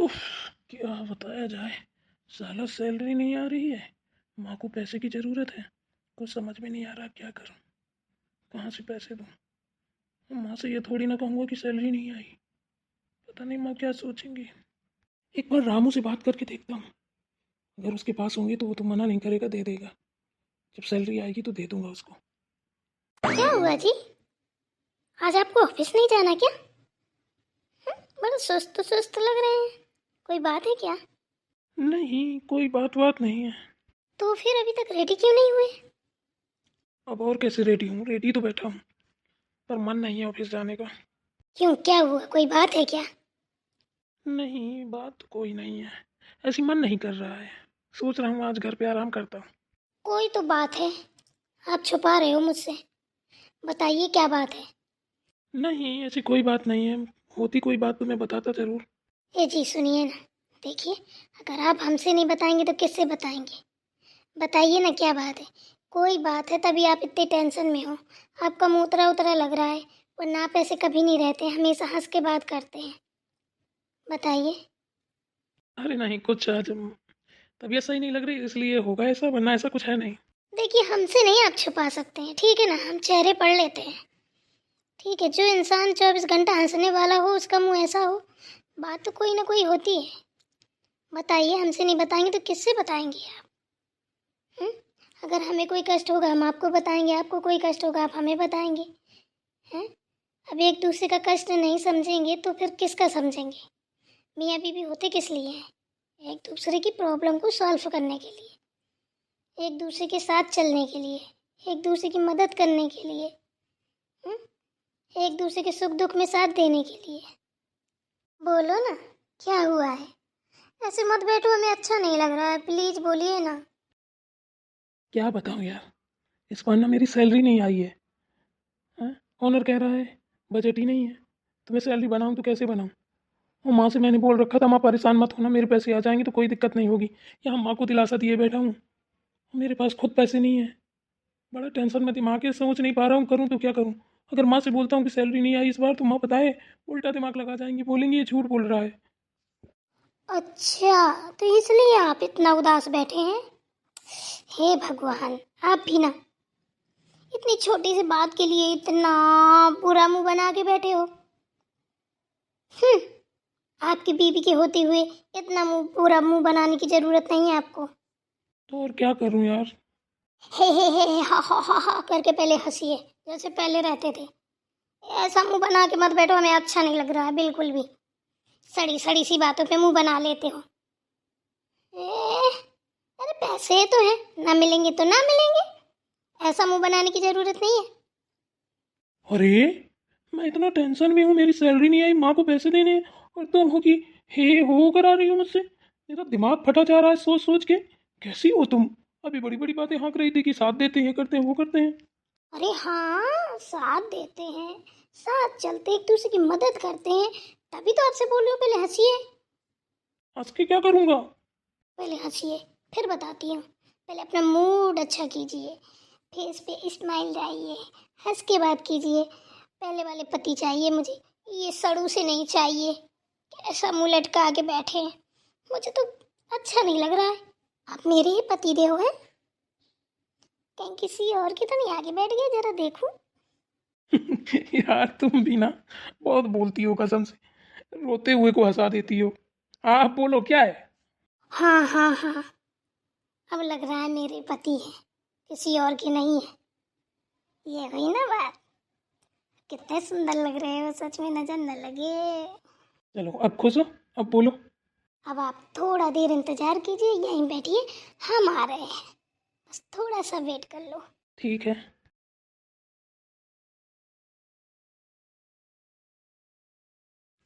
उफ, क्या बताया जाए। साला सैलरी नहीं आ रही है, माँ को पैसे की ज़रूरत है। कुछ समझ में नहीं आ रहा क्या करूँ, कहाँ से पैसे दूँ। माँ से ये थोड़ी ना कहूँगा कि सैलरी नहीं आई। पता नहीं माँ क्या सोचेंगी। एक बार रामू से बात करके देखता हूँ, अगर उसके पास होंगे तो वो तो मना नहीं करेगा, दे देगा। जब सैलरी आएगी तो दे दूंगा उसको। क्या हुआ जी? आज आपको ऑफिस नहीं जाना क्या? बड़ा सुस्त सुस्त लग रहे हैं। कोई बात है क्या? नहीं, कोई बात नहीं है। तो फिर अभी तक रेडी क्यों नहीं हुए? अब और कैसे रेडी हूँ, रेडी तो बैठा हूँ, पर मन नहीं है ऑफिस जाने का। क्यों, क्या हुआ? कोई बात है क्या? नहीं, बात तो कोई नहीं है, ऐसी मन नहीं कर रहा है। सोच रहा हूँ आज घर पे आराम करता हूँ। कोई तो बात है, आप छुपा रहे हो मुझसे। बताइए क्या बात है। नहीं, ऐसी कोई बात नहीं है। होती कोई बात तो मैं बताता ज़रूर। ए जी सुनिए ना, देखिए, अगर आप हमसे नहीं बताएंगे तो किससे बताएंगे? बताइए ना क्या बात है। कोई बात है तभी आप इतने टेंशन में हो। आपका मुंह उतरा उतरा लग रहा है, वरना आप ऐसे कभी नहीं रहते, हमेशा हंस के बात करते हैं। बताइए। अरे नहीं, कुछ आज तबीयत सही नहीं लग रही इसलिए होगा ऐसा, वरना ऐसा कुछ है नहीं। देखिए, हमसे नहीं आप छुपा सकते हैं, ठीक है ना? हम चेहरे पढ़ लेते हैं। ठीक है, जो इंसान 24 घंटा हंसने वाला हो उसका मुंह ऐसा हो, बात तो कोई ना कोई होती है। बताइए, हमसे नहीं बताएंगे तो किससे बताएंगे आप? हुँ? अगर हमें कोई कष्ट होगा हम आपको बताएंगे, आपको कोई कष्ट होगा आप हमें बताएंगे। हैं? अब एक दूसरे का कष्ट नहीं समझेंगे तो फिर किसका समझेंगे? मियाँ बीवी होते किस लिए हैं? एक दूसरे की प्रॉब्लम को सॉल्व करने के लिए, एक दूसरे के साथ चलने के लिए, एक दूसरे की मदद करने के लिए, हुँ? एक दूसरे के सुख दुख में साथ देने के लिए। बोलो ना, क्या हुआ है? ऐसे मत बैठो, हमें अच्छा नहीं लग रहा है, प्लीज बोलिए ना। क्या बताऊँ यार, इस बार ना मेरी सैलरी नहीं आई है। हाँ, ऑनर कह रहा है बजट ही नहीं है, तो मैं सैलरी बनाऊँ तो कैसे बनाऊँ। और माँ से मैंने बोल रखा था, माँ परेशान मत होना, मेरे पैसे आ जाएंगे तो कोई दिक्कत नहीं होगी। यहाँ माँ को दिलासा दिए बैठा हूँ, मेरे पास खुद पैसे नहीं है। बड़ा टेंशन में दिमाग है, सोच नहीं पा रहा हूँ करूँ तो क्या करूँ। अगर माँ से बोलता हूँ कि सैलरी नहीं आई इस बार, तो माँ बताए उल्टा दिमाग लगा जाएंगी, बोलेंगी ये झूठ बोल रहा है। अच्छा, तो इसलिए आप इतना उदास बैठे हैं? हे भगवान, आप भी ना इतनी छोटी सी बात के लिए इतना बुरा मुंह बना के बैठे हो। हम्म, आपकी बीवी के होते हुए इतना मुंह, पूरा मुंह बनाने की जरूरत नहीं है आपको। तो और क्या करूँ यार। हे हा करके पहले हंसिए, जैसे पहले रहते थे। ऐसा मुंह बना के मत बैठो, हमें अच्छा नहीं लग रहा है बिल्कुल भी। सड़ी सड़ी सी बातों पे मुंह बना लेते हो। अरे पैसे तो हैं, ना मिलेंगे तो ना मिलेंगे, ऐसा मुंह बनाने की जरूरत नहीं है। अरे, मैं इतना टेंशन में हूँ, मेरी सैलरी नहीं आई, माँ को पैसे देने हैं, और तुम हो कि हे हो करा रही हो मुझसे। मेरा दिमाग फटा जा रहा है सोच सोच के। कैसी हो तुम। अभी बड़ी बड़ी बातें हाँक रही थी कि साथ देते हैं, करते हैं, वो करते हैं। अरे हाँ, साथ देते हैं, साथ चलते, एक दूसरे की मदद करते हैं, तभी तो आपसे बोल रही हूँ। पहले हंसिए, हंस के क्या करूँगा। पहले हंसिए, फिर बताती हूँ। पहले अपना मूड अच्छा कीजिए, फेस पे स्माइल लाइए, हंस के बात कीजिए। पहले वाले पति चाहिए मुझे, ये सड़ू से नहीं चाहिए। कैसा मुंह लटका के बैठे हैं, मुझे तो अच्छा नहीं लग रहा है। आप मेरे ही पति देव हैं, कहीं किसी और की तो नहीं आगे बैठ गए? जरा देखूं। यार तुम भी ना बहुत बोलती हो कसम से, रोते हुए को हंसा देती हो। आप बोलो क्या है। हाँ हाँ हाँ, अब लग रहा है मेरे पति हैं, किसी और की नहीं है। ये हुई ना बात। कितने सुंदर लग रहे हो, सच में नजर न लगे। चलो अब खुश हो, अब बोलो। अब आप थोड़ा देर इंतजार कीजिए, यहीं बैठिए, हम आ रहे हैं। बस थोड़ा सा वेट कर लो। ठीक है।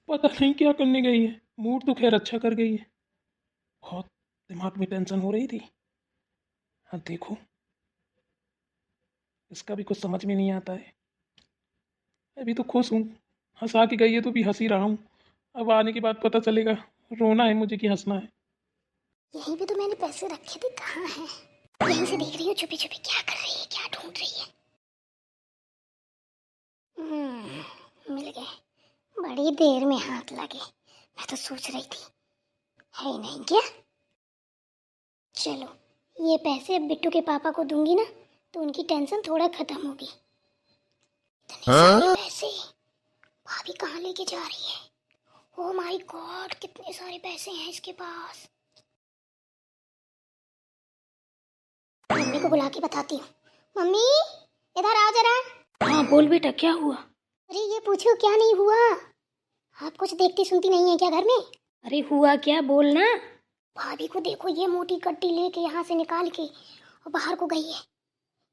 पता नहीं क्या करने गई है, मूड तो खैर अच्छा कर गई है। बहुत दिमाग में टेंशन हो रही थी। हाँ देखो, इसका भी कुछ समझ में नहीं आता है। अभी तो खुश हूँ, हंसा के गई है तो भी हंस ही रहा हूँ। अब आने के बाद पता चलेगा रोना है मुझे कि हंसना है। यहीं पे तो मैंने पैसे रखे थे, कहाँ हैं? यहीं से देख रही हूँ, छुपी छुपी क्या कर रही है, क्या ढूंढ रही है। मिल गए। बड़ी देर में हाथ लगे। मैं तो सोच रही थी है ही नहीं क्या? चलो, ये पैसे अब बिट्टू के पापा को दूंगी ना तो उनकी टेंशन थोड़ा खत्म होगी। इतने सारे पैसे भाभी कहाँ लेके जा रही है? ओह माय गॉड, कितने सारे पैसे हैं इसके पास। मम्मी को बुला के बताती हूँ। मम्मी, इधर आओ जरा। हाँ बोल बेटा, क्या हुआ? अरे ये पूछो क्या नहीं हुआ? आप कुछ देखती सुनती नहीं है क्या घर में? अरे हुआ क्या, बोलना। भाभी को देखो, ये मोटी कट्टी लेके यहाँ से निकाल के और बाहर को गई है।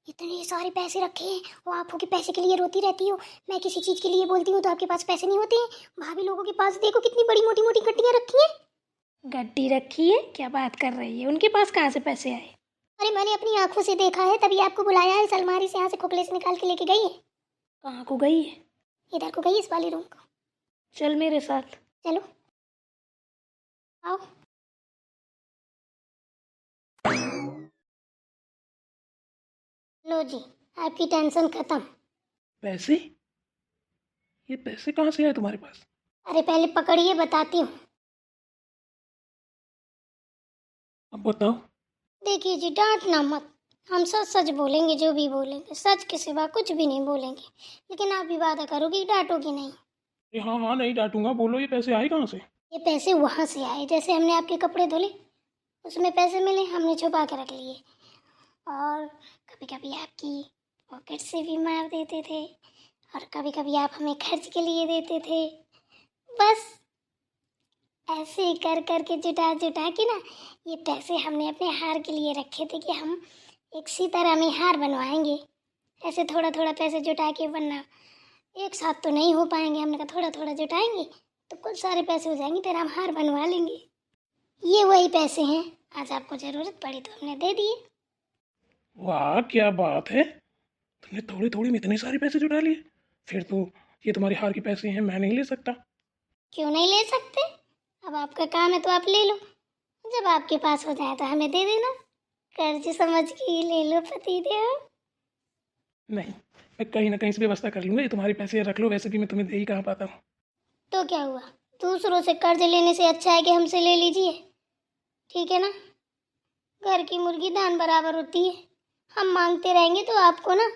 इतने सारे पैसे रखे हैं और आप के पैसे के लिए रोती रहती हो। मैं किसी चीज के लिए बोलती हूँ तो आपके पास पैसे नहीं होते हैं। भाभी लोगों के पास देखो कितनी बड़ी मोटी मोटी कट्टियाँ रखी हैं। गड्डी रखी है? क्या बात कर रही है? उनके पास कहाँ से पैसे आए? अरे मैंने अपनी आंखों से देखा है, तभी आपको बुलाया है। अलमारी से यहाँ से खोखले से निकाल के लेके गई है। कहाँ को गई है? इधर को गई, इस वाले रूम को। चल मेरे साथ। चलो आओ। लो जी, आपकी टेंशन खत्म। पैसे? ये पैसे कहाँ से आए तुम्हारे पास? अरे पहले पकड़िए, बताती हूँ। अब बताओ। देखिए जी, डांटना मत। हम सच सच बोलेंगे, जो भी बोलेंगे सच के सिवा कुछ भी नहीं बोलेंगे। लेकिन आप भी वादा करोगे, डांटोगे नहीं। अरे हाँ हाँ, नहीं डांटूंगा। बोलो, ये पैसे आए कहाँ से? ये पैसे वहाँ से आए, जैसे हमने आपके कपड़े धोले उसमें पैसे मिले, हमने छुपा के रख लिए। और कभी कभी आपकी पॉकेट से भी मार देते थे, और कभी कभी आप हमें खर्च के लिए देते थे। बस ऐसे ही कर कर के जुटा जुटा के ना, ये पैसे हमने अपने हार के लिए रखे थे कि हम एक सीताराम में हार बनवाएंगे। ऐसे थोड़ा थोड़ा पैसे जुटा के, वरना एक साथ तो नहीं हो पाएंगे। हमने कहा थोड़ा थोड़ा जुटाएंगे तो कुछ सारे पैसे हो जाएंगे, फिर हम हार बनवा लेंगे। ये वही पैसे हैं, आज आपको ज़रूरत पड़ी तो हमने दे दिए। वाह, क्या बात है! तुमने थोड़ी थोड़ी में इतने सारे पैसे जुटा लिए। फिर तो ये तुम्हारे हार के पैसे हैं, मैं नहीं ले सकता। क्यों नहीं ले सकते? अब आपका काम है तो आप ले लो। जब आपके पास हो जाए तो हमें दे देना। कर्ज समझ के ही ले लो पति देव। नहीं, मैं कहीं ना कहीं से व्यवस्था कर लूँगा। ये तुम्हारे पैसे रख लो, वैसे भी मैं तुम्हें दे ही कहाँ पाता हूँ। तो क्या हुआ? दूसरों से कर्ज लेने से अच्छा है कि हमसे ले लीजिए। ठीक है ना? घर की मुर्गी दान बराबर होती है। हम मांगते रहेंगे तो आपको ना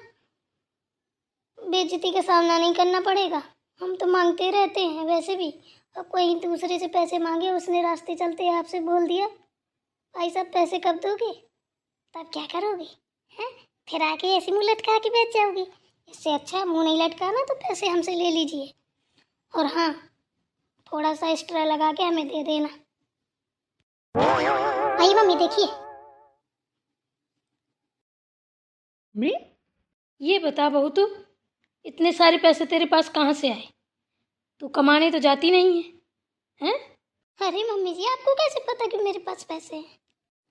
बेइज्जती का सामना नहीं करना पड़ेगा। हम तो मांगते रहते हैं वैसे भी। अब कोई दूसरे से पैसे मांगे, उसने रास्ते चलते आपसे बोल दिया भाई साहब पैसे कब दोगे, तब क्या करोगे? हैं? फिर आके ऐसी मुंह लटका के बैठ जाओगी। इससे अच्छा मुंह नहीं लटकाना तो पैसे हमसे ले लीजिए। और हाँ, थोड़ा सा एक्स्ट्रा लगा के हमें दे देना। भाई मम्मी देखिए। मी? ये बता बहू, तू इतने सारे पैसे तेरे पास कहाँ से आए? तू कमाने तो जाती नहीं है, हैं? अरे मम्मी जी, आपको कैसे पता कि मेरे पास पैसे हैं?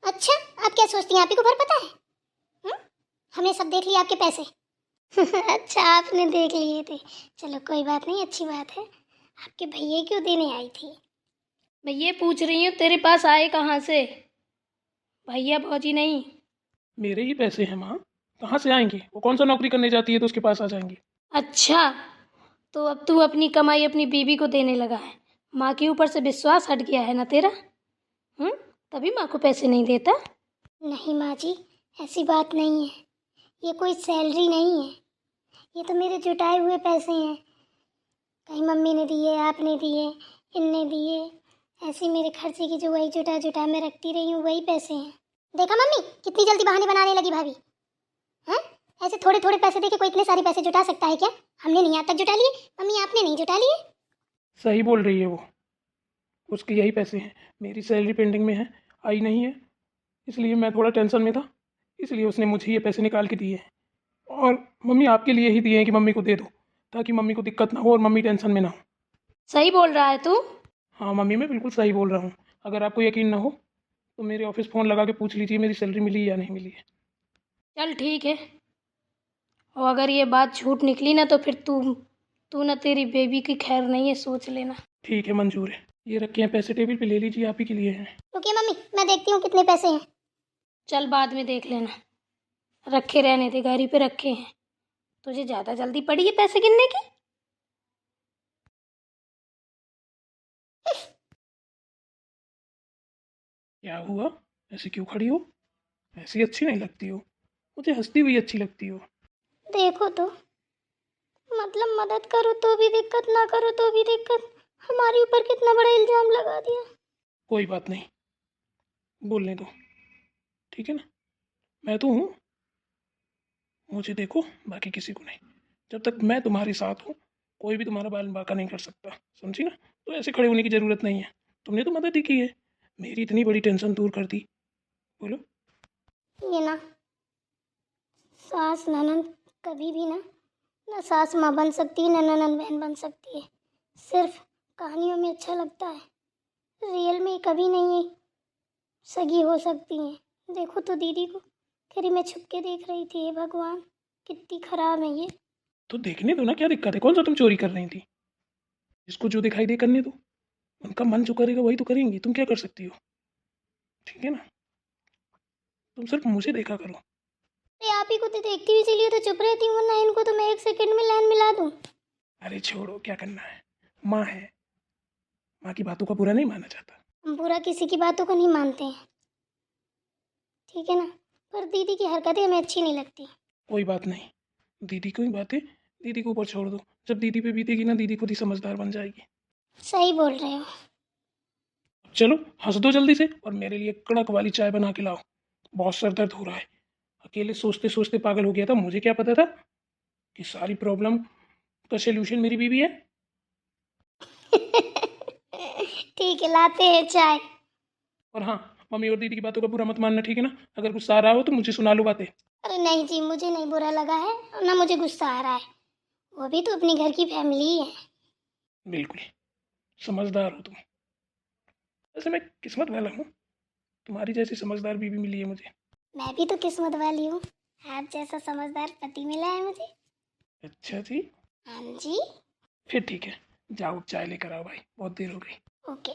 अच्छा, आप क्या सोचती हैं, आप ही को भर पता है? हमने सब देख लिया आपके पैसे। अच्छा, आपने देख लिए थे। चलो कोई बात नहीं, अच्छी बात है। आपके भैया क्यों देने आई थी? मैं ये पूछ रही हूँ तेरे पास आए कहाँ से? भैया भौजी नहीं। मेरे ही पैसे हैं माँ, कहाँ से आएंगे? वो कौन सा नौकरी करने जाती है तो उसके पास आ जाएंगे? अच्छा, तो अब तू अपनी कमाई अपनी बीवी को देने लगा है। माँ के ऊपर से विश्वास हट गया है ना तेरा? तभी माँ को पैसे नहीं देता। नहीं माँ जी, ऐसी बात नहीं है। ये कोई सैलरी नहीं है, ये तो मेरे जुटाए हुए पैसे हैं। कहीं मम्मी ने दिए, आपने दिए, इनने दिए। ऐसे मेरे खर्चे की जो वही जुटा जुटा मैं रखती रही हूँ, वही पैसे हैं। देखा मम्मी, कितनी जल्दी बहाने बनाने लगी भाभी। हैं? ऐसे थोड़े थोड़े पैसे देके कोई इतने सारे पैसे जुटा सकता है क्या? हमने नहीं आज तक जुटा लिए, मम्मी आपने नहीं जुटा लिए। सही बोल रही है वो। उसके यही पैसे हैं। मेरी सैलरी पेंडिंग में है, आई नहीं है, इसलिए मैं थोड़ा टेंशन में था। इसलिए उसने मुझे ये पैसे निकाल के दिए हैं। और मम्मी आपके लिए ही दिए हैं कि मम्मी को दे दो, ताकि मम्मी को दिक्कत ना हो और मम्मी टेंशन में ना हो। सही बोल रहा है तू? हाँ मम्मी, मैं बिल्कुल सही बोल रहा हूँ। अगर आपको यकीन ना हो तो मेरे ऑफिस फ़ोन लगा के पूछ लीजिए मेरी सैलरी मिली या नहीं मिली है। चल ठीक है। और अगर ये बात झूठ निकली ना तो फिर तू ना तेरी बेबी की खैर नहीं है, सोच लेना। ठीक है, मंजूर है। ये रखे हैं पैसे टेबल पे, ले लीजिए, आप ही के लिए हैं। रुकिए मम्मी, मैं देखती हूँ कितने पैसे हैं। चल बाद में देख लेना, रखे रहने दे, घर ही पे रखे हैं। तुझे ज़्यादा जल्दी पड़ी है पैसे गिनने की? क्या हुआ? ऐसे क्यों खड़ी हो? ऐसी अच्छी नहीं लगती हो, मुझे हंसती हुई अच्छी लगती हो। देखो तो, मतलब मदद करो तो भी दिक्कत, ना करो तो भी दिक्कत। हमारे ऊपर कितना बड़ा इल्जाम लगा दिया। कोई बात नहीं, बोलने दो, ठीक है ना? मैं तो हूँ, मुझे देखो, बाकी किसी को नहीं। जब तक मैं तुम्हारे साथ हूँ, कोई भी तुम्हारा बाल बांका नहीं कर सकता, समझी ना? तो ऐसे खड़े होने की ज़रूरत नहीं है। तुमने तो मदद ही की है, मेरी इतनी बड़ी टेंशन दूर कर दी। बोलो। ये ना, सास ननद कभी भी ना सास माँ बन सकती है, ना ननद बहन बन सकती है। सिर्फ कहानियों में अच्छा लगता है, रियल में कभी नहीं सगी हो सकती हैं। देखो तो दीदी को, कह रही मैं छुप के देख रही थी। हे भगवान, कितनी खराब है ये। तो देखने दो ना, क्या दिक्कत है? कौन सा तुम चोरी कर रही थी? जिसको जो दिखाई दे करने दो, उनका मन जो करेगा वही तो करेंगी, तुम क्या कर सकती हो? ठीक है ना? तुम सिर्फ मुझे देखा करो। अरे आप ही को तो देखती हुई चलिए तो चुप रहती हूँ, वरना इनको तो मैं 1 सेकंड में लाइन मिला दूँ। अरे छोड़ो, क्या करना है, माँ है, माँ की बातों का बुरा नहीं माना जाता। हम पूरा किसी की बातों को नहीं मानते हैं, ठीक है ना? पर दीदी की हरकतें हमें अच्छी नहीं लगती। कोई बात नहीं, दीदी की बातें दीदी को ऊपर छोड़ दो। जब दीदी पे बीतेगी ना, दीदी खुद ही समझदार बन जाएगी। सही बोल रहे हो। चलो हंस दो जल्दी से, और मेरे लिए कड़क वाली चाय बना के लाओ। बहुत सर दर्द हो रहा है, अकेले सोचते सोचते पागल हो गया था। मुझे क्या पता था कि सारी प्रॉब्लम का सोल्यूशन मेरी बीवी है। ठीक है, लाते हैं चाय। और हाँ, मम्मी और दीदी की बातों का बुरा मत मानना, ठीक है ना? अगर गुस्सा आ रहा हो तो मुझे सुना लो बातें। अरे नहीं जी, मुझे नहीं बुरा लगा है और ना मुझे गुस्सा आ रहा है। वो भी तो अपने घर की फैमिली ही है। बिल्कुल, समझदार हो तुम। वैसे मैं किस्मत वाला हूँ, तुम्हारी जैसी समझदार बीवी मिली है मुझे। मैं भी तो किस्मत वाली हूँ, आप जैसा समझदार पति मिला है मुझे। अच्छा जी, हाँ जी। फिर ठीक है, जाओ चाय लेकर आओ भाई, बहुत देर हो गई। ओके।